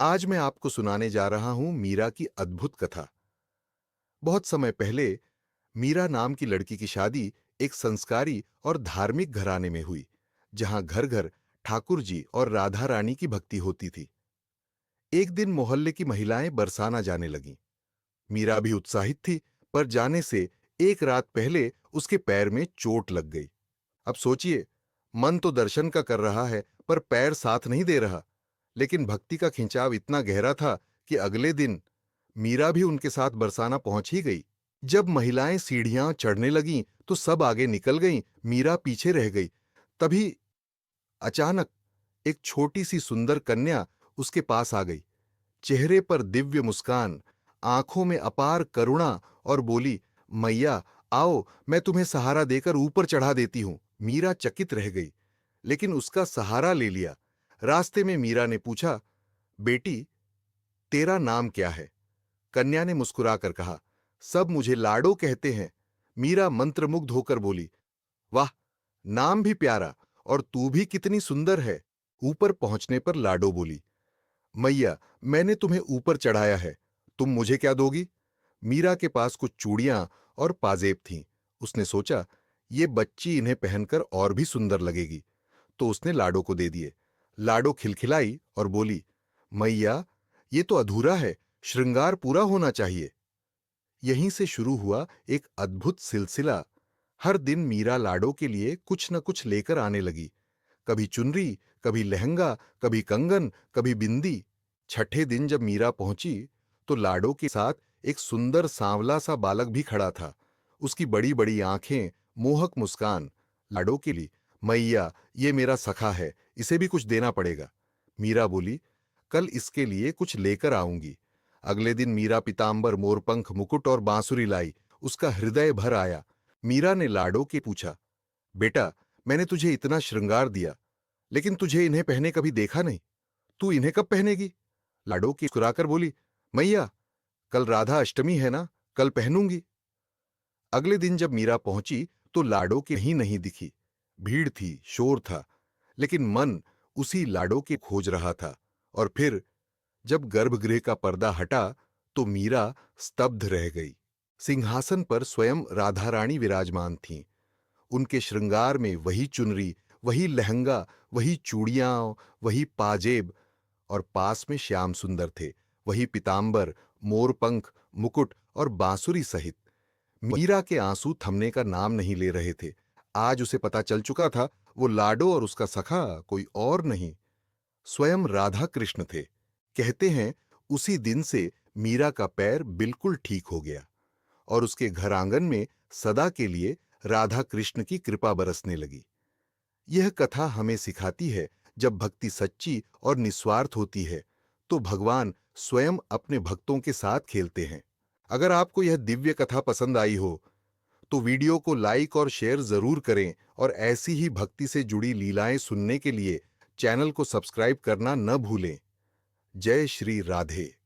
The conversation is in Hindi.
आज मैं आपको सुनाने जा रहा हूं मीरा की अद्भुत कथा। बहुत समय पहले मीरा नाम की लड़की की शादी एक संस्कारी और धार्मिक घराने में हुई, जहां घर घर ठाकुर जी और राधा रानी की भक्ति होती थी। एक दिन मोहल्ले की महिलाएं बरसाना जाने लगीं। मीरा भी उत्साहित थी, पर जाने से एक रात पहले उसके पैर में चोट लग गई। अब सोचिए, मन तो दर्शन का कर रहा है, पर पैर साथ नहीं दे रहा। लेकिन भक्ति का खिंचाव इतना गहरा था कि अगले दिन मीरा भी उनके साथ बरसाना पहुंच ही गई। जब महिलाएं सीढ़ियां चढ़ने लगीं, तो सब आगे निकल गईं, मीरा पीछे रह गई। तभी अचानक एक छोटी सी सुंदर कन्या उसके पास आ गई। चेहरे पर दिव्य मुस्कान, आंखों में अपार करुणा, और बोली, मैया आओ, मैं तुम्हें सहारा देकर ऊपर चढ़ा देती हूं। मीरा चकित रह गई, लेकिन उसका सहारा ले लिया। रास्ते में मीरा ने पूछा, बेटी, तेरा नाम क्या है? कन्या ने मुस्कुराकर कहा, सब मुझे लाडो कहते हैं। मीरा मंत्रमुग्ध होकर बोली, वाह, नाम भी प्यारा, और तू भी कितनी सुंदर है। ऊपर पहुंचने पर लाडो बोली, मैया, मैंने तुम्हें ऊपर चढ़ाया है, तुम मुझे क्या दोगी? मीरा के पास कुछ चूड़ियां और पाजेब थीं। उसने सोचा, ये बच्ची इन्हें पहनकर और भी सुंदर लगेगी, तो उसने लाडो को दे दिए। लाडो खिलखिलाई और बोली, मैया, ये तो अधूरा है, श्रृंगार पूरा होना चाहिए। यहीं से शुरू हुआ एक अद्भुत सिलसिला। हर दिन मीरा लाडो के लिए कुछ न कुछ लेकर आने लगी। कभी चुनरी, कभी लहंगा, कभी कंगन, कभी बिंदी। छठे दिन जब मीरा पहुंची, तो लाडो के साथ एक सुंदर सांवला सा बालक भी खड़ा था। उसकी बड़ी बड़ी आंखें, मोहक मुस्कान। लाडो के लिए, मैया, ये मेरा सखा है, इसे भी कुछ देना पड़ेगा। मीरा बोली, कल इसके लिए कुछ लेकर आऊंगी। अगले दिन मीरा पीतांबर, मोरपंख, मुकुट और बांसुरी लाई। उसका हृदय भर आया। मीरा ने लाडो के पूछा, बेटा, मैंने तुझे इतना श्रृंगार दिया, लेकिन तुझे इन्हें पहने कभी देखा नहीं। तू इन्हें कब पहनेगी? लाडो की मुस्कुराकर बोली, मैया, कल राधा अष्टमी है ना, कल पहनूंगी। अगले दिन जब मीरा पहुंची, तो लाडो के ही नहीं दिखी। भीड़ थी, शोर था, लेकिन मन उसी लाडो के खोज रहा था। और फिर जब गर्भगृह का पर्दा हटा, तो मीरा स्तब्ध रह गई। सिंहासन पर स्वयं राधा रानी विराजमान थीं। उनके श्रृंगार में वही चुनरी, वही लहंगा, वही चूड़ियां, वही पाजेब, और पास में श्याम सुंदर थे, वही पीतांबर, मोरपंख, मुकुट और बांसुरी सहित। मीरा के आंसू थमने का नाम नहीं ले रहे थे। आज उसे पता चल चुका था, वो लाडो और उसका सखा कोई और नहीं, स्वयं राधा कृष्ण थे। कहते हैं, उसी दिन से मीरा का पैर बिल्कुल ठीक हो गया, और उसके घर आंगन में सदा के लिए राधा कृष्ण की कृपा बरसने लगी। यह कथा हमें सिखाती है, जब भक्ति सच्ची और निस्वार्थ होती है, तो भगवान स्वयं अपने भक्तों के साथ खेलते हैं। अगर आपको यह दिव्य कथा पसंद आई हो, तो वीडियो को लाइक और शेयर जरूर करें, और ऐसी ही भक्ति से जुड़ी लीलाएं सुनने के लिए चैनल को सब्सक्राइब करना न भूलें। जय श्री राधे।